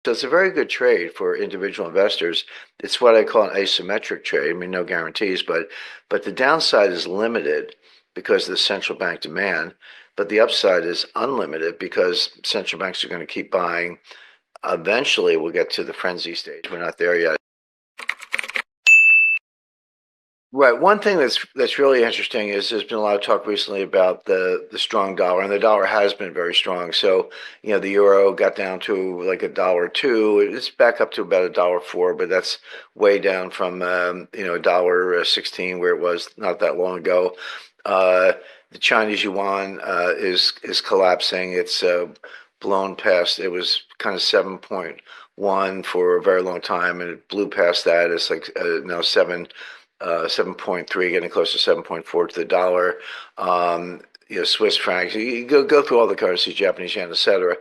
So it's a very good trade for individual investors. It's what I call an asymmetric trade. I mean, no guarantees, but the downside is limited because of the central bank demand, but the upside is unlimited because central banks are going to keep buying. Eventually, we'll get to the frenzy stage. We're not there yet. Right. One thing that's really interesting is there's been a lot of talk recently about the strong dollar, and the dollar has been very strong. So, the euro got down to like $1.02. It's back up to about $1.04, but that's way down from $1.16 where it was not that long ago. Uh, the Chinese yuan is collapsing. It's blown past. It was kind of 7.1 for a very long time, and it blew past that. It's like now 7.3, getting close to 7.4 to the dollar. Swiss francs. You go through all the currencies, Japanese yen, etc.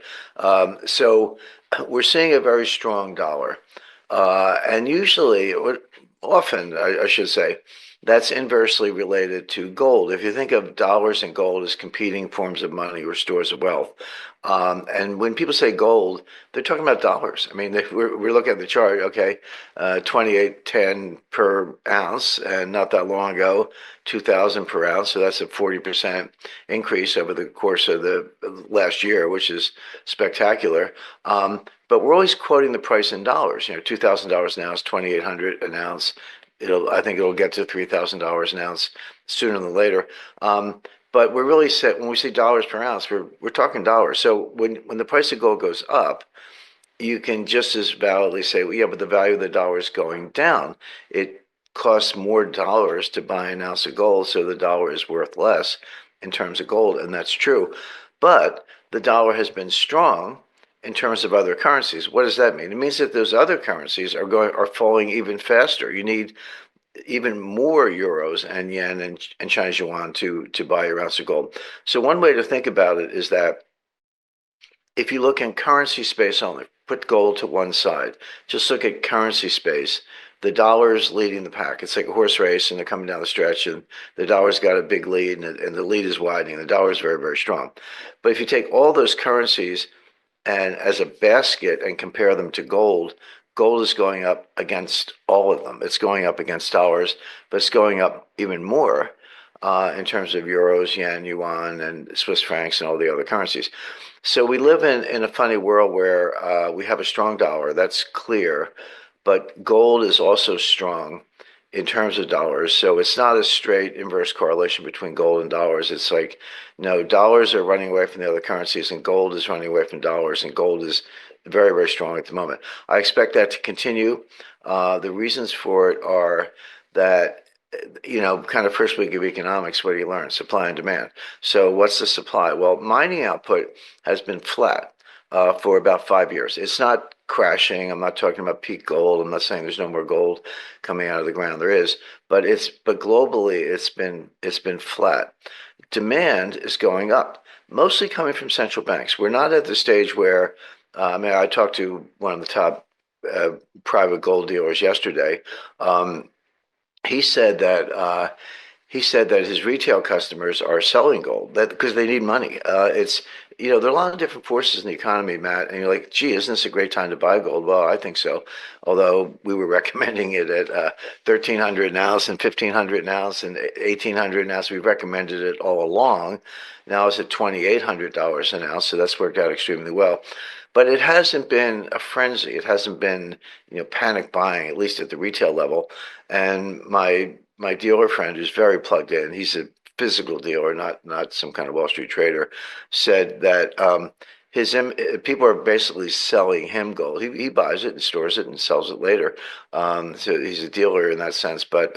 So we're seeing a very strong dollar, and usually, often, I should say, that's inversely related to gold. If you think of dollars and gold as competing forms of money or stores of wealth, and when people say gold, they're talking about dollars. I mean, we're looking at the chart, okay, 28.10 per ounce, and not that long ago, 2,000 per ounce. So that's a 40% increase over the course of the last year, which is spectacular. But we're always quoting the price in dollars. $2,000 an ounce, 2,800 an ounce. I think it'll get to $3,000 an ounce sooner than later. But we're really set when we say dollars per ounce, we're talking dollars. So when the price of gold goes up, you can just as validly say, well, yeah, but the value of the dollar is going down. It costs more dollars to buy an ounce of gold, so the dollar is worth less in terms of gold, and that's true. But the dollar has been strong in terms of other currencies. What does that mean? It means that those other currencies are falling even faster. You need even more euros and yen and Chinese yuan to buy your ounce of gold. So one way to think about it is that if you look in currency space only, put gold to one side, just look at currency space. The dollar's leading the pack. It's like a horse race, and they're coming down the stretch, and the dollar's got a big lead, and the lead is widening. The dollar is very, very strong. But if you take all those currencies and as a basket and compare them to gold, gold is going up against all of them. It's going up against dollars, but it's going up even more in terms of euros, yen, yuan, and Swiss francs, and all the other currencies. So we live in a funny world where we have a strong dollar, that's clear, but gold is also strong in terms of dollars. So it's not a straight inverse correlation between gold and dollars. It's like, no, dollars are running away from the other currencies, and gold is running away from dollars, and gold is very, very strong at the moment. I expect that to continue. The reasons for it are that kind of first week of economics, what do you learn? Supply and demand. So what's the supply? Well, mining output has been flat for about 5 years. It's not crashing. I'm not talking about peak gold. I'm not saying there's no more gold coming out of the ground. There is, but globally it's been flat. Demand is going up, mostly coming from central banks. We're not at the stage where I talked to one of the top private gold dealers yesterday. He said that his retail customers are selling gold that because they need money. There are a lot of different forces in the economy, Matt, and you're like, gee, isn't this a great time to buy gold? Well, I think so. Although we were recommending it at 1,300 an ounce and 1,500 an ounce and 1,800 an ounce. We've recommended it all along. Now it's at $2,800 an ounce, so that's worked out extremely well. But it hasn't been a frenzy. It hasn't been, panic buying, at least at the retail level. And my dealer friend, who's very plugged in, he's a physical dealer, not some kind of Wall Street trader, said that his people are basically selling him gold. He buys it and stores it and sells it later. So he's a dealer in that sense. But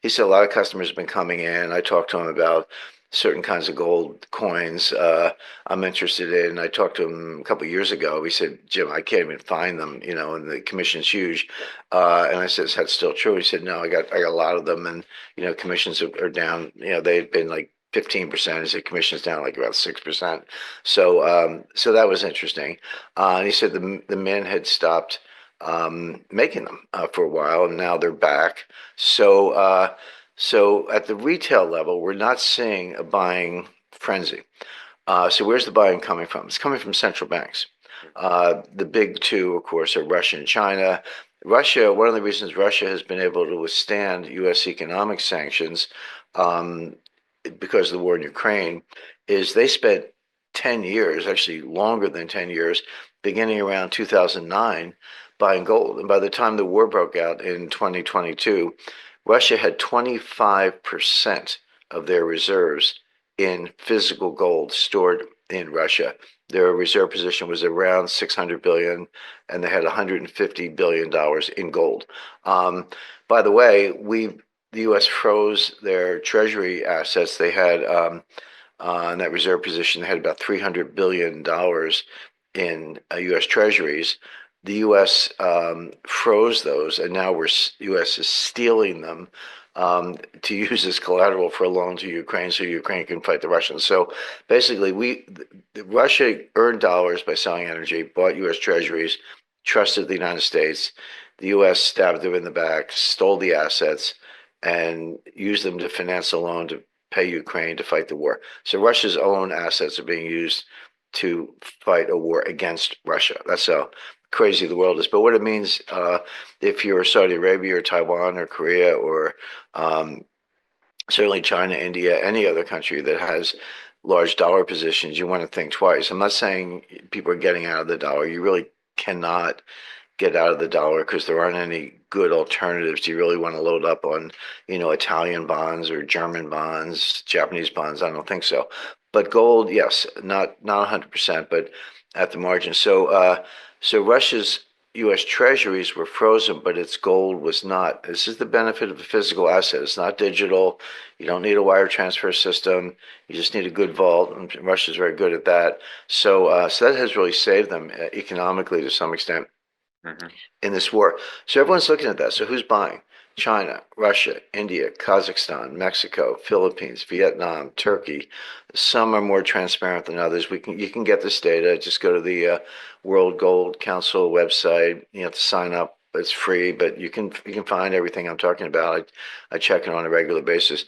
he said a lot of customers have been coming in. I talked to him about certain kinds of gold coins I'm interested in. I talked to him a couple of years ago. He said, Jim, I can't even find them, and the commission's huge. And I said, is that still true? He said, no, I got a lot of them, and commissions are down. They've been like 15%. He said commissions down like about 6%. So that was interesting. And he said the men had stopped making them for a while, and now they're back. So at the retail level, we're not seeing a buying frenzy. So where's the buying coming from? It's coming from central banks. The big two, of course, are Russia and China. Russia, one of the reasons Russia has been able to withstand U.S. economic sanctions um, because of the war in Ukraine is they spent 10 years, actually longer than 10 years, beginning around 2009, buying gold. And by the time the war broke out in 2022, Russia had 25% of their reserves in physical gold stored in Russia. Their reserve position was around 600 billion, and they had 150 billion dollars in gold. By the way, the U.S. froze their treasury assets. They had in that reserve position, they had about $300 billion in U.S. treasuries. The U.S. Froze those, and now U.S. is stealing them to use as collateral for a loan to Ukraine, so Ukraine can fight the Russians. So basically, Russia earned dollars by selling energy, bought U.S. treasuries, trusted the United States. The U.S. stabbed them in the back, stole the assets, and used them to finance a loan to pay Ukraine to fight the war. So Russia's own assets are being used to fight a war against Russia. That's how crazy the world is. But what it means, if you're Saudi Arabia or Taiwan or Korea or certainly China, India, any other country that has large dollar positions, you want to think twice. I'm not saying people are getting out of the dollar. You really cannot get out of the dollar because there aren't any good alternatives. Do you really want to load up on, Italian bonds or German bonds, Japanese bonds? I don't think so. But gold, yes, not 100%, but at the margin. So Russia's U.S. treasuries were frozen, but its gold was not. This is the benefit of a physical asset. It's not digital. You don't need a wire transfer system. You just need a good vault, and Russia's very good at that. So that has really saved them economically to some extent in this war. So everyone's looking at that. So who's buying? China, Russia, India, Kazakhstan, Mexico, Philippines, Vietnam, Turkey. Some are more transparent than others. You can get this data. Just go to the World Gold Council website. You have to sign up. It's free, but you can find everything I'm talking about. I check it on a regular basis.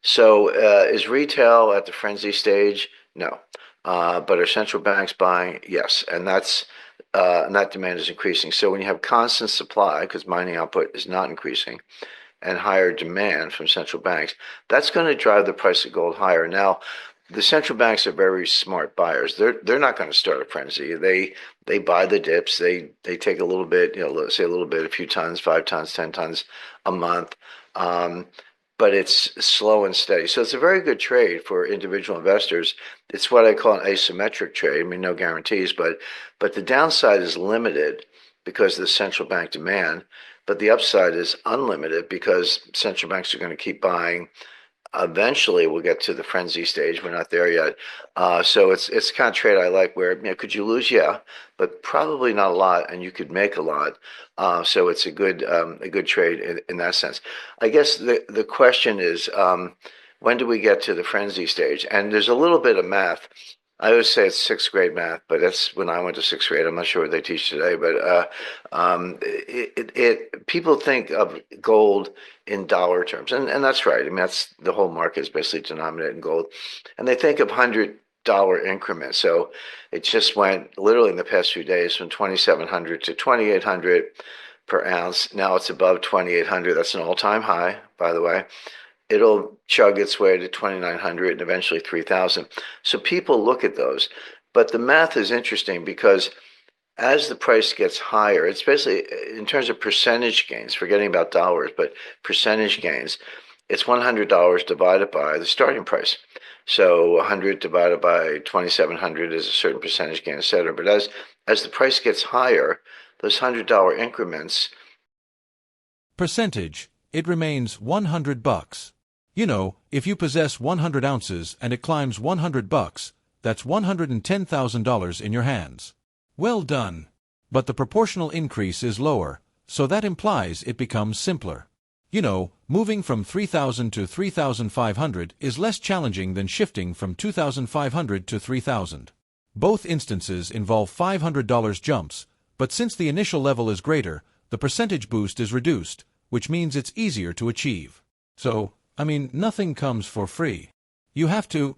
So is retail at the frenzy stage? No. But are central banks buying? Yes, and that demand is increasing. So when you have constant supply, because mining output is not increasing, and higher demand from central banks, that's going to drive the price of gold higher. Now, the central banks are very smart buyers. They're not going to start a frenzy. They buy the dips. They take a little bit, let's say a little bit, a few tons, 5 tons, 10 tons a month. But it's slow and steady. So it's a very good trade for individual investors. It's what I call an asymmetric trade. I mean, no guarantees, but the downside is limited because of the central bank demand, but the upside is unlimited because central banks are going to keep buying. Eventually, we'll get to the frenzy stage. We're not there yet. So it's the kind of trade I like where, could you lose? Yeah, but probably not a lot, and you could make a lot. So it's a good trade in that sense. I guess the question is, when do we get to the frenzy stage? And there's a little bit of math. I always say it's sixth grade math, but that's when I went to sixth grade. I'm not sure what they teach today, but people think of gold in dollar terms, and that's right. I mean, that's the whole market is basically denominated in gold, and they think of $100 increments. So it just went literally in the past few days from 2,700 to 2,800 per ounce. Now it's above 2,800. That's an all-time high, by the way. It'll chug its way to 2,900 and eventually 3,000. So people look at those. But the math is interesting because as the price gets higher, it's basically in terms of percentage gains, forgetting about dollars, but percentage gains, it's $100 divided by the starting price. So 100 divided by 2,700 is a certain percentage gain, et cetera. But as the price gets higher, those $100 increments. Percentage, it remains $100. If you possess 100 ounces and it climbs $100, that's $110,000 in your hands. Well done. But the proportional increase is lower, so that implies it becomes simpler. Moving from 3,000 to 3,500 is less challenging than shifting from 2,500 to 3,000. Both instances involve $500 jumps, but since the initial level is greater, the percentage boost is reduced, which means it's easier to achieve. So, nothing comes for free. You have to,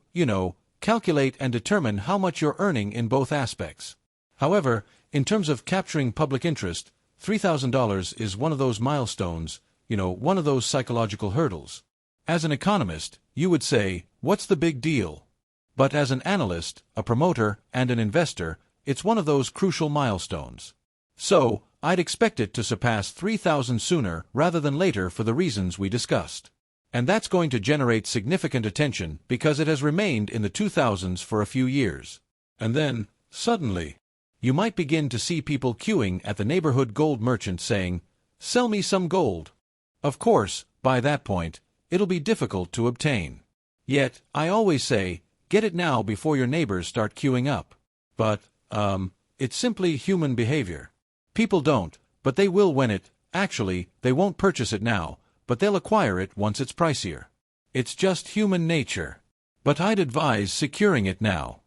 calculate and determine how much you're earning in both aspects. However, in terms of capturing public interest, $3,000 is one of those milestones, one of those psychological hurdles. As an economist, you would say, what's the big deal? But as an analyst, a promoter, and an investor, it's one of those crucial milestones. So, I'd expect it to surpass 3,000 sooner rather than later for the reasons we discussed. And that's going to generate significant attention because it has remained in the 2000s for a few years. And then, suddenly, you might begin to see people queuing at the neighborhood gold merchant saying, "Sell me some gold." Of course, by that point, it'll be difficult to obtain. Yet, I always say, get it now before your neighbors start queuing up. But, it's simply human behavior. People don't, but they will when they won't purchase it now, but they'll acquire it once it's pricier. It's just human nature. But I'd advise securing it now.